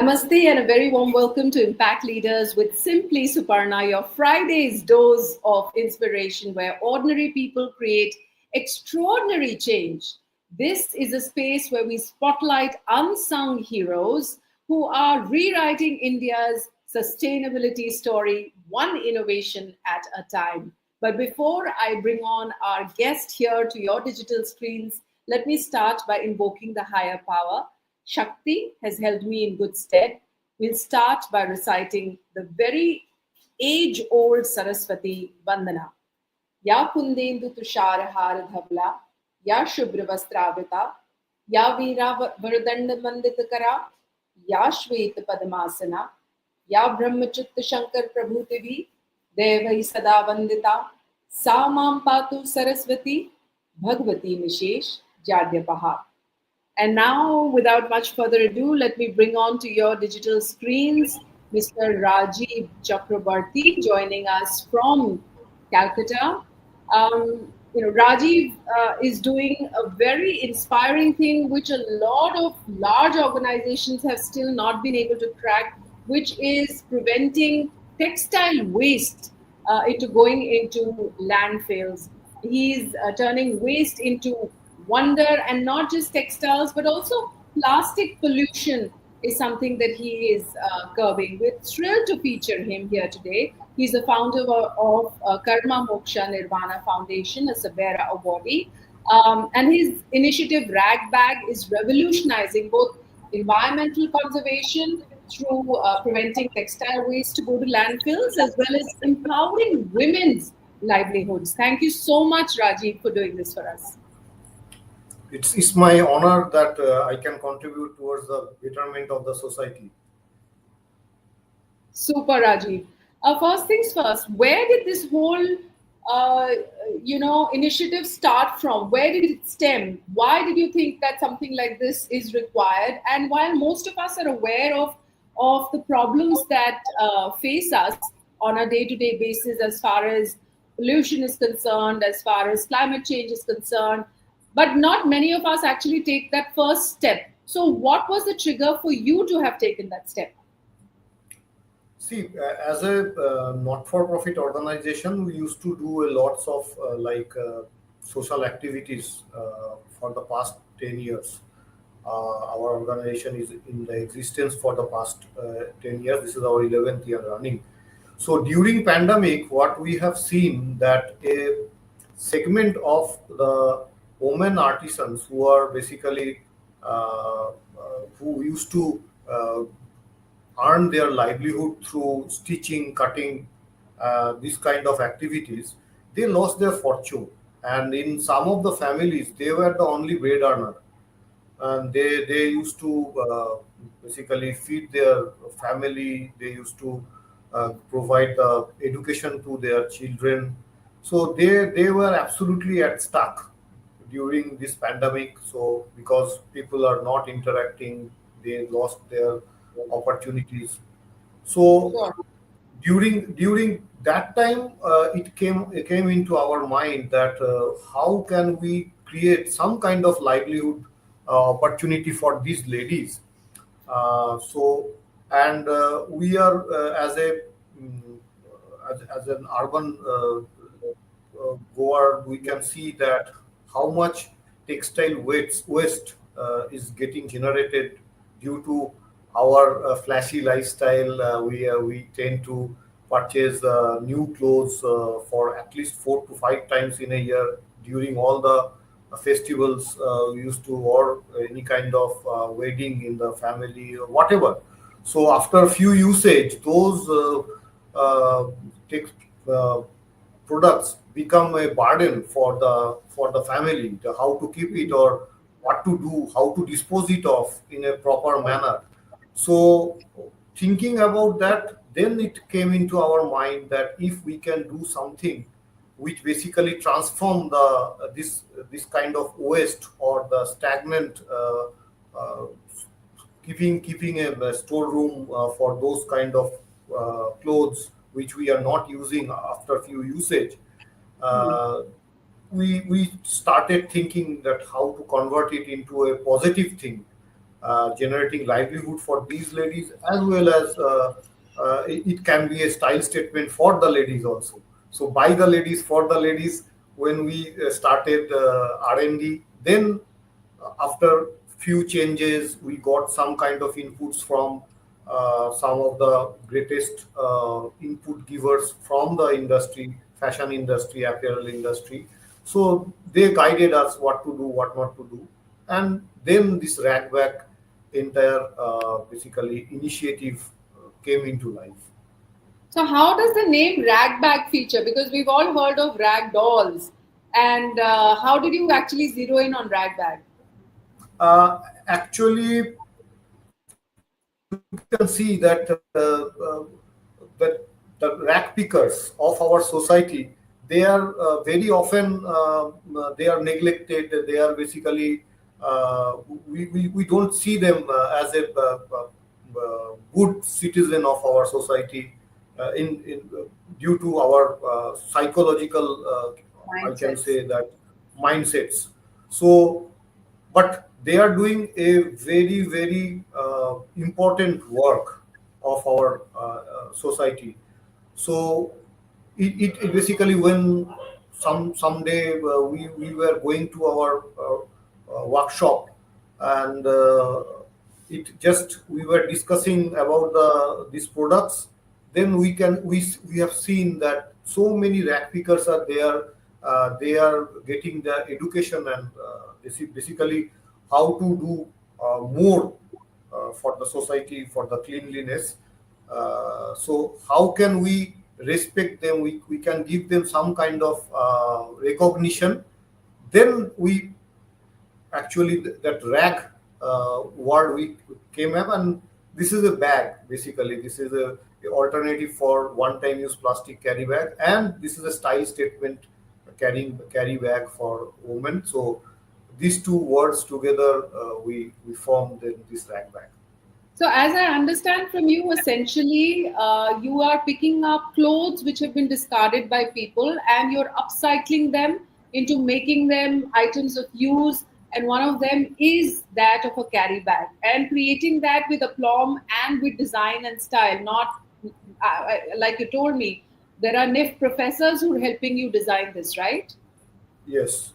Namaste and a very warm welcome to Impact Leaders with Simply Suparnaa, your Friday's dose of inspiration where ordinary people create extraordinary change. This is a space where we spotlight unsung heroes who are rewriting India's sustainability story, one innovation at a time. But before I bring on our guest here to your digital screens, let me start by invoking the higher power. Shakti has held me in good stead. We'll start by reciting the very age old Saraswati Vandana. Ya Kundendu Tushar Har Dhavla, Ya Shubhra Vastravita, Ya Veera Vardanda Manditakara, Ya Shweta Padmasana, Ya Brahmachitta Shankar Prabhutivi, Devai Sada Vandita, Sa Mam Patu Saraswati, Bhagavati Nishesh, Jadyapaha. And now, without much further ado, let me bring on to your digital screens Mr. Rajib Chakrabarti joining us from Calcutta. Rajiv is doing a very inspiring thing, which a lot of large organizations have still not been able to crack, which is preventing textile waste into going into landfills. He's turning waste into wonder, and not just textiles, but also plastic pollution is something that he is curbing. We're thrilled to feature him here today. He's the founder of Karma Moksha Nirvana Foundation, a SABERA awardee. And his initiative, RagBag, is revolutionizing both environmental conservation through preventing textile waste to go to landfills, as well as empowering women's livelihoods. Thank you so much, Rajiv, for doing this for us. It's my honor that I can contribute towards the betterment of the society. Super, Rajiv. First things first, where did this whole, initiative start from? Where did it stem? Why did you think that something like this is required? And while most of us are aware of the problems that face us on a day-to-day basis, as far as pollution is concerned, as far as climate change is concerned, but not many of us actually take that first step. So, what was the trigger for you to have taken that step? See, as a not-for-profit organization, we used to do a lots of social activities for the past 10 years. Our organization is in the existence for the past 10 years. This is our 11th year running. So during pandemic, what we have seen that a segment of the women artisans who are basically who used to earn their livelihood through stitching, cutting, these kind of activities, they lost their fortune. And in some of the families, they were the only bread earner. And they used to basically feed their family. They used to provide the education to their children. So they were absolutely at stuck during this pandemic. So because people are not interacting, they lost their opportunities. So Sure. during that time, it came into our mind that how can we create some kind of livelihood opportunity for these ladies. So and we are mm, as an urban goer, we can see that how much textile waste is getting generated due to our flashy lifestyle. We tend to purchase new clothes for at least 4 to 5 times in a year during all the festivals. We used to, or any kind of wedding in the family or whatever. So after few usage, those text, products become a burden for the family. How to keep it, or what to do, how to dispose it of in a proper manner. So thinking about that, then it came into our mind that if we can do something which basically transform this kind of waste or the stagnant, uh, keeping a storeroom for those kind of clothes which we are not using after few usage. uh, we started thinking that how to convert it into a positive thing. generating livelihood for these ladies, as well as it can be a style statement for the ladies also. So by the ladies, for the ladies, when we started R&D, then after few changes, we got some kind of inputs from some of the greatest input givers from the industry, fashion industry, apparel industry. So they guided us what to do, what not to do, and then this RagBag entire basically initiative came into life. So, how does the name RagBag feature? Because we've all heard of rag dolls. And how did you actually zero in on RagBag? Actually, you can see that the rag pickers of our society, they are very often they are neglected. They are basically we don't see them as a good citizen of our society in due to our psychological I can Mindsets. say that mindsets. So but they are doing a very important work of our society. So it basically when someday we were going to our workshop, and it just we were discussing about these products, then we have seen that so many rack pickers are there. They are getting the education and basically how to do more for the society, for the cleanliness. So how can we respect them? We can give them some kind of recognition. Then we actually that rag word we came up, and this is a bag. Basically this is a alternative for one time use plastic carry bag, and this is a style statement carry bag for women. So these two words together we formed this rag bag. So, as I understand from you, essentially, you are picking up clothes which have been discarded by people and you're upcycling them into making them items of use. And one of them is that of a carry bag, and creating that with aplomb and with design and style. Not like you told me, there are NIF professors who are helping you design this, right? Yes.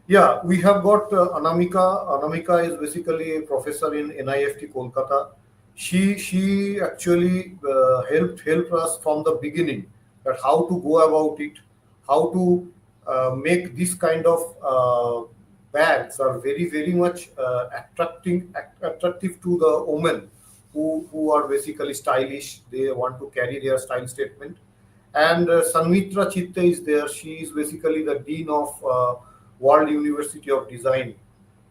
Yeah, we have got Anamika. Anamika is basically a professor in NIFT Kolkata. She actually helped us from the beginning, that how to go about it, how to make this kind of bags are very much attractive to the women who are basically stylish. They want to carry their style statement. And Sanmitra Chitte is there. She is basically the dean of World University of Design,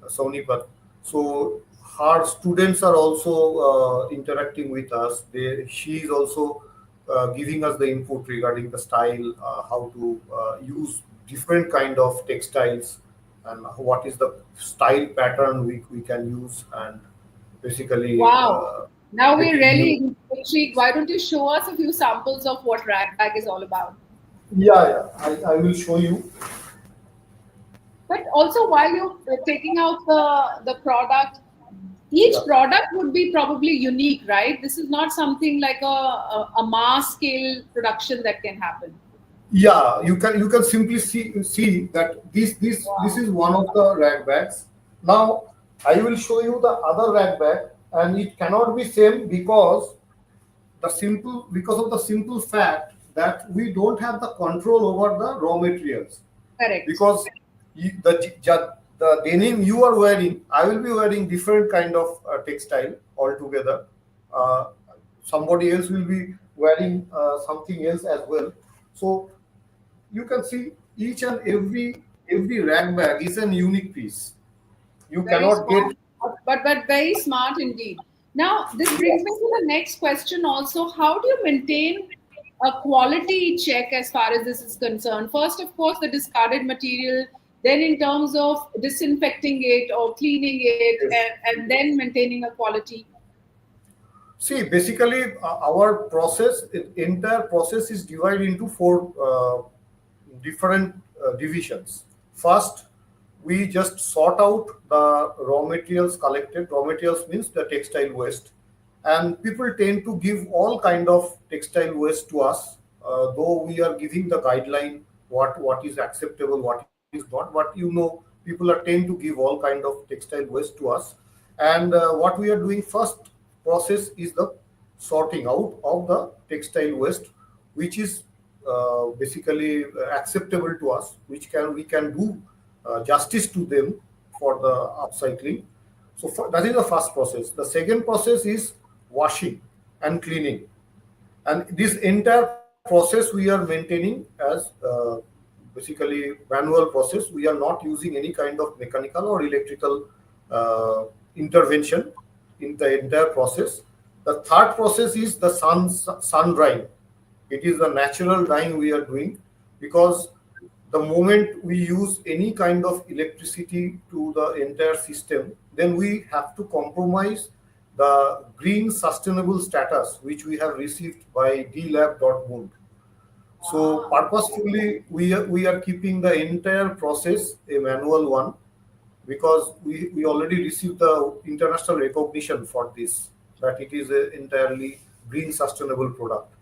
Sonipat. So her students are also interacting with us. She is also giving us the input regarding the style, how to use different kind of textiles, and what is the style pattern we can use, and basically Wow. Now we're getting new. really intrigued. Why don't you show us a few samples of what RagBag is all about? Yeah, I will show you. But also, while you're taking out the product, Yeah. each product would be probably unique, right? This is not something like a mass scale production that can happen. Yeah, you can simply see that this Wow. is one of the rag bags. Now I will show you the other rag bag, and it cannot be same because of the simple fact that we don't have the control over the raw materials. Correct. Because the denim you are wearing, I will be wearing different kind of textile altogether. Uh, Somebody else will be wearing something else as well. So you can see each and every rag bag is an unique piece. You Very cannot get. smart, but very smart indeed. Now, this brings me to the next question also. How do you maintain a quality check as far as this is concerned? First, of course, the discarded material, then, in terms of disinfecting it or cleaning it, Yes. and then maintaining a quality. See, basically, our entire process is divided into four different divisions. First, we just sort out the raw materials collected. Raw materials means the textile waste, and people tend to give all kind of textile waste to us. Though we are giving the guideline what is acceptable, what is not, but people are tend to give all kind of textile waste to us. And what we are doing first process is the sorting out of the textile waste, which is basically acceptable to us, which can we can do justice to them for the upcycling. So that is the first process. The second process is washing and cleaning, and this entire process we are maintaining as basically manual process. We are not using any kind of mechanical or electrical intervention in the entire process. The third process is the sun drying. It is the natural dyeing we are doing, because the moment we use any kind of electricity to the entire system, then we have to compromise the green sustainable status which we have received by dlab.bund. So Wow. purposefully we are keeping the entire process a manual one, because we already received the international recognition for this, that it is a entirely green sustainable product.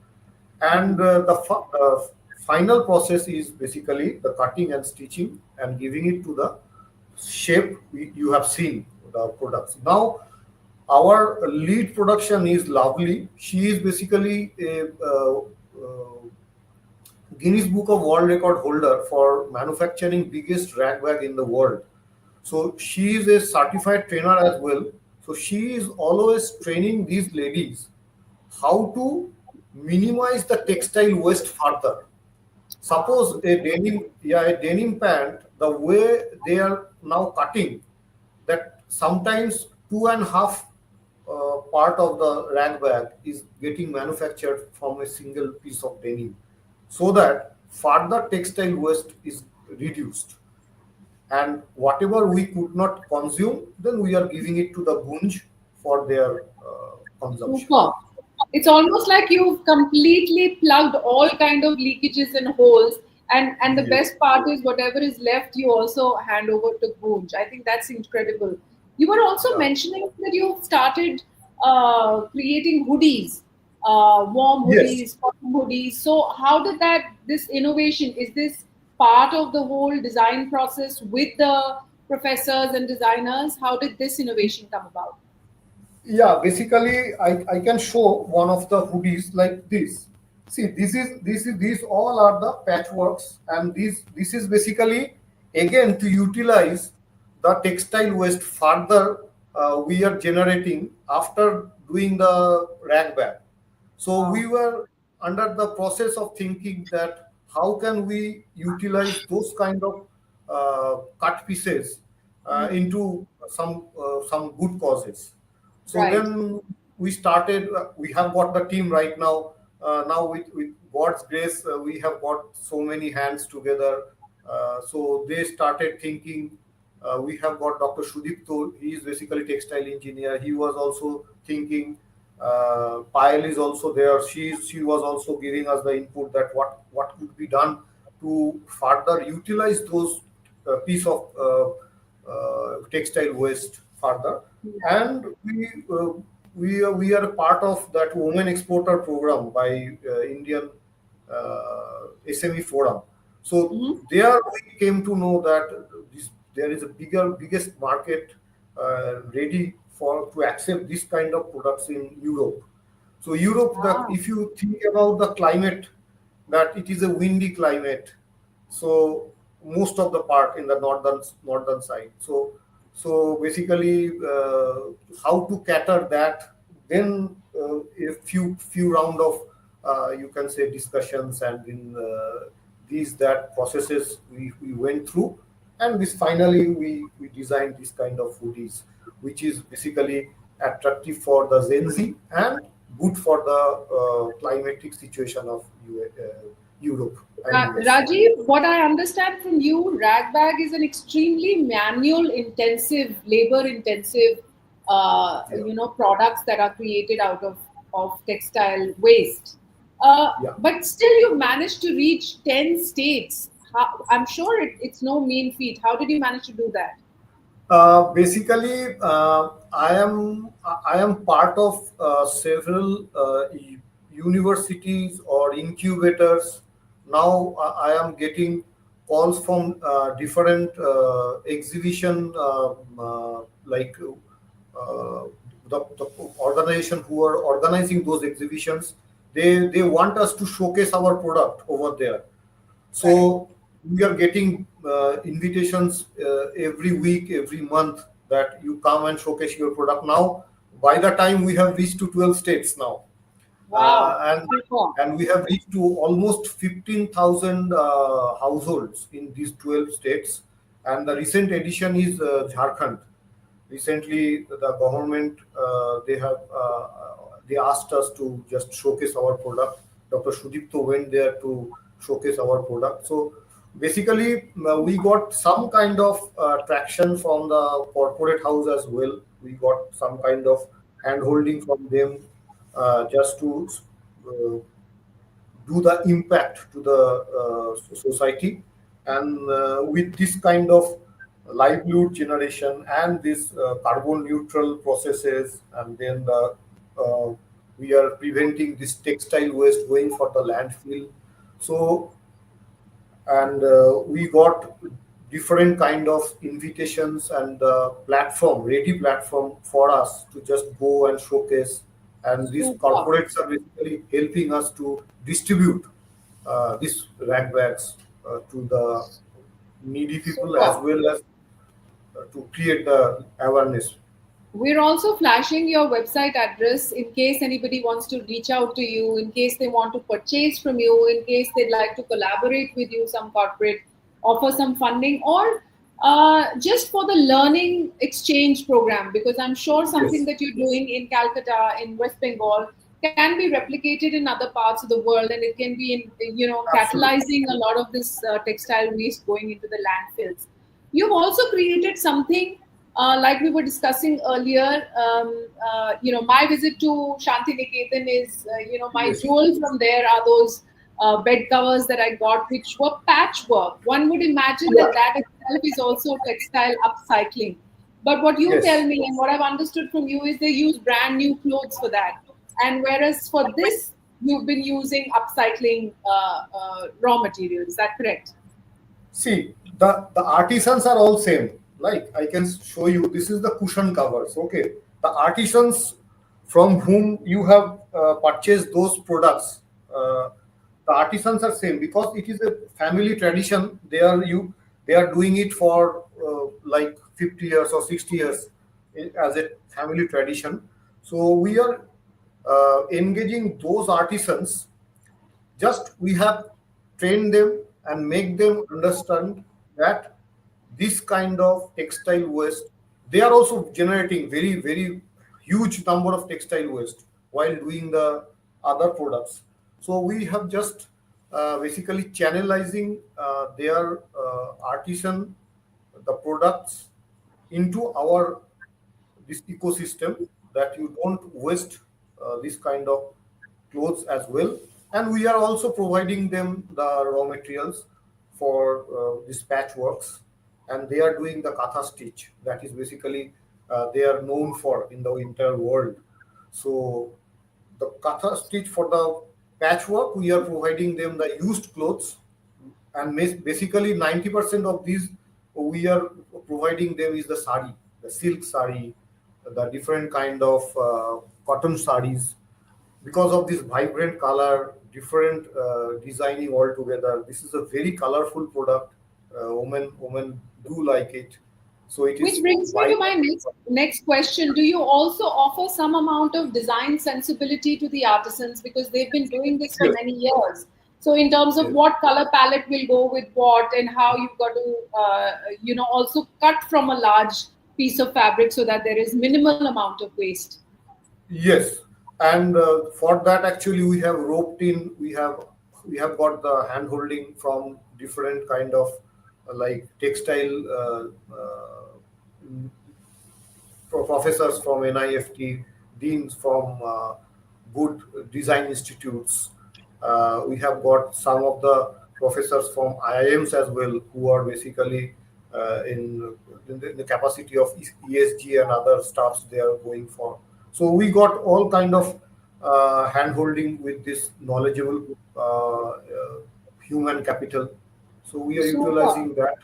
And the final process is basically the cutting and stitching and giving it to the shape you have seen the products. Now our lead production is Lovely. She is basically a Guinness Book of World Record holder for manufacturing biggest rag bag in the world. So she is a certified trainer as well. So she is always training these ladies how to minimize the textile waste further. Suppose a denim pant, the way they are now cutting, that sometimes two and a half part of the rag bag is getting manufactured from a single piece of denim, so that further textile waste is reduced. And whatever we could not consume, then we are giving it to the Bunj for their consumption. Super. It's almost like you've completely plugged all kind of leakages and holes. And the Yes. best part is whatever is left, you also hand over to Boonj. I think that's incredible. You were also Yeah. mentioning that you've started creating hoodies, warm Yes. hoodies, cotton hoodies. So how did this innovation, is this part of the whole design process with the professors and designers? How did this innovation come about? Yeah, basically, I can show one of the hoodies like this. See, these all are the patchworks, and this is basically again to utilize the textile waste further. We are generating after doing the rag bag. So we Wow. were under the process of thinking that how can we utilize those kind of cut pieces Hmm. into some good causes. So Right. then we started. We have got the team right now. Now with God's grace, we have got so many hands together. So they started thinking. We have got Dr. Shudipto. He is basically textile engineer. He was also thinking. Payal is also there. She was also giving us the input that what could be done to further utilize those piece of textile waste further. And we are a part of that women exporter program by Indian SME forum. So Mhm. there we came to know that there is a biggest market ready for to accept this kind of products in Europe. So Europe, that Ah, if you think about the climate, that it is a windy climate, so most of the part in the northern side. So basically, how to cater that? Then a few round of you can say discussions, and in these that processes we went through, and this finally we designed this kind of hoodies, which is basically attractive for the Gen Z and good for the climatic situation of Europe and US. Rajiv, what I understand from you, RagBag is an extremely manual intensive, labor intensive, Yeah, products that are created out of textile waste. yeah. But still, you managed to reach 10 states. I'm sure it's no mean feat. How did you manage to do that? Basically, I am part of several universities or incubators. Now I am getting calls from different exhibition like the organization who are organizing those exhibitions. They want us to showcase our product over there. Right. So we are getting invitations every week, every month that you come and showcase your product. Now, by the time we have reached to 12 states now, Wow. and Super. we have reached to almost 15,000 households in these 12 states. And the recent edition is Jharkhand. Recently, the government they asked us to just showcase our product. Dr. Sudipto went there to showcase our product. So basically, we got some kind of traction from the corporate house as well. We got some kind of hand holding from them just to uh, do the impact to the society. And with this kind of livelihood generation and this carbon neutral processes, and then we are preventing this textile waste going for the landfill. So, and we got different kind of invitations and platform, ready platform for us to just go and showcase. And these Super. corporates are basically helping us to distribute these rag bags to the needy people, as Super. well as to create the awareness. We're also flashing your website address in case anybody wants to reach out to you, in case they want to purchase from you, in case they'd like to collaborate with you, some corporate, offer some funding, or just for the learning exchange program. Because I'm sure something Yes, that you're doing in Calcutta, in West Bengal, can be replicated in other parts of the world, and it can be absolutely. catalyzing a lot of this textile waste going into the landfills. You've also created something like we were discussing earlier. My visit to Shanti Niketan is, my Yes, jewel from there are those bed covers that I got, which were patchwork. One would imagine yeah, that that itself is also textile upcycling. But what you yes. tell me and what I've understood from you is they use brand new clothes for that. And whereas for this, you've been using upcycling raw material. Is that correct? See, the artisans are all same. Like I can show you, this is the cushion covers. Okay, the artisans from whom you have purchased those products, the artisans are same because it is a family tradition. They are doing it for like 50 years or 60 years as a family tradition. So we are engaging those artisans. Just we have trained them and make them understand that this kind of textile waste, they are also generating very huge number of textile waste while doing the other products. So we have just basically channelizing their artisan, the products into our this ecosystem, that you don't waste this kind of clothes as well. And we are also providing them the raw materials for this patchworks, and they are doing the katha stitch, that is basically they are known for in the entire world. So the katha stitch for the patchwork, we are providing them the used clothes, and basically 90% of these we are providing them is the sari, the silk sari, the different kind of cotton saris. Because of this vibrant color, different designing altogether, this is a very colorful product. Women do like it, so it Which is brings me to wide. my next question. Do you also offer some amount of design sensibility to the artisans because they've been doing this for Yes, many years? So, in terms of yes, what color palette will go with what, and how you've got to, also cut from a large piece of fabric so that there is minimal amount of waste. yes. And for that, actually, we have roped in. We have got the hand holding from different kind of like textile professors from NIFT, deans from good design institutes. We have got some of the professors from IIMs as well, who are basically in the capacity of ESG and other stuffs they are going for. So we got all kind of hand holding with this knowledgeable human capital. So we are Super. utilizing that.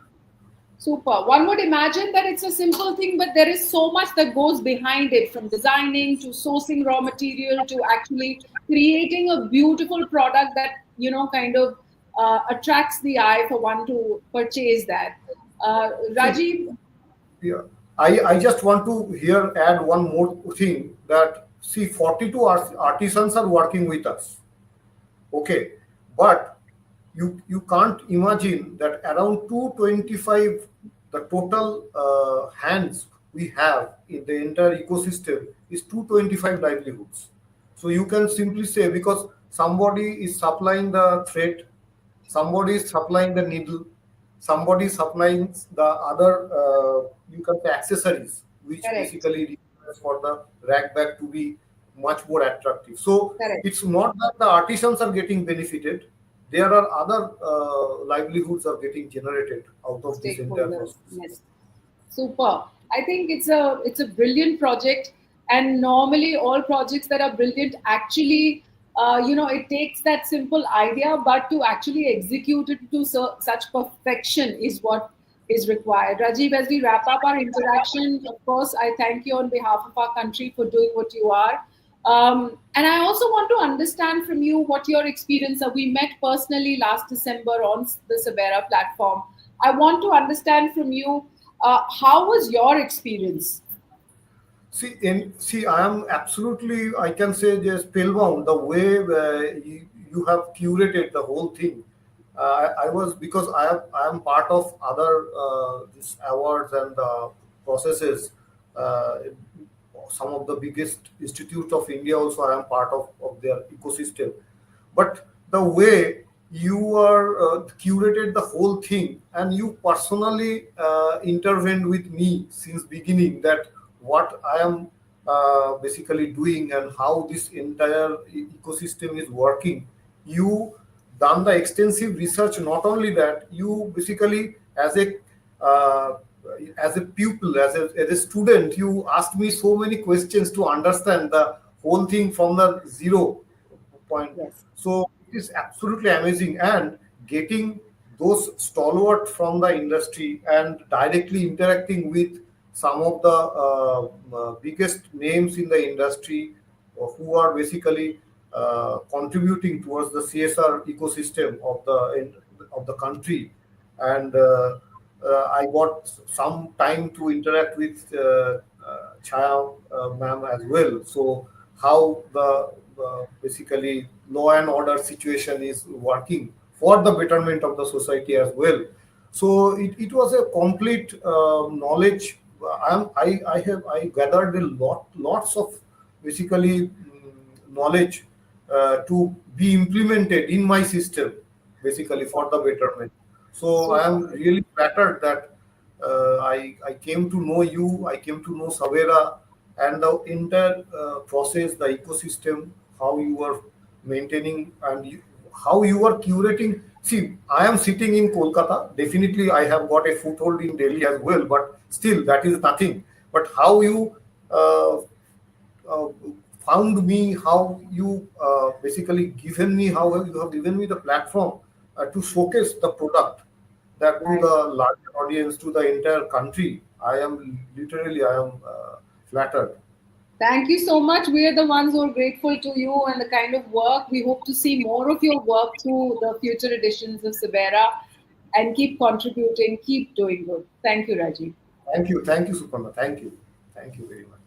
Super. One would imagine that it's a simple thing, but there is so much that goes behind it, from designing to sourcing raw material to actually creating a beautiful product that, kind of attracts the eye for one to purchase that. See, Rajiv, yeah, I just want to here add one more thing that see 42 artisans are working with us. Okay, but you can't imagine that around 225 the total hands we have in the entire ecosystem is 225 livelihoods. So you can simply say because somebody is supplying the thread, somebody is supplying the needle, somebody is supplying the other you can say accessories, which correct, basically requires for the rack bag to be much more attractive. So correct. it's not that the artisans are getting benefited, there are other livelihoods are getting generated out of this entire Stakeholders. process. Yes. Super. I think it's a brilliant project, and normally all projects that are brilliant actually, it takes that simple idea, but to actually execute it to such perfection is what is required. Rajiv, as we wrap up our interaction, of course, I thank you on behalf of our country for doing what you are. And I also want to understand from you what your experience are. We met personally last December on the SABERA platform. I want to understand from you, how was your experience? See, I am absolutely, I can say, just spellbound the way you have curated the whole thing. I was because I am part of other these awards and processes. Uh, some of the biggest institutes of India also I am part of their ecosystem. But the way you are curated the whole thing and you personally intervened with me since beginning that what I am basically doing and how this entire ecosystem is working. You done the extensive research. Not only that, you basically uh, as a pupil, as a student, you asked me so many questions to understand the whole thing from the zero point. Yes. So it is absolutely amazing, and getting those stalwart from the industry and directly interacting with some of the biggest names in the industry who are basically contributing towards the CSR ecosystem of the country, and I got some time to interact with Chaya ma'am as well. So how the basically law and order situation is working for the betterment of the society as well. So it was a complete knowledge. I gathered lots of basically knowledge to be implemented in my system basically for the betterment. So I Super. am really flattered that I came to know you, I came to know Savera and the entire process, the ecosystem, how you are maintaining and how you are curating. See, I am sitting in Kolkata. Definitely, I have got a foothold in Delhi as well, but still, that is nothing. But how you uh, uh, found me, how you basically given me, how you have given me the platform to showcase the product that to Right. the larger audience, to the entire country. I am flattered. Thank you so much. We are the ones who are grateful to you and the kind of work. We hope to see more of your work through the future editions of SABERA, and keep contributing, keep doing good. Thank you, Rajiv. Thank you, Suparna. Thank you very much.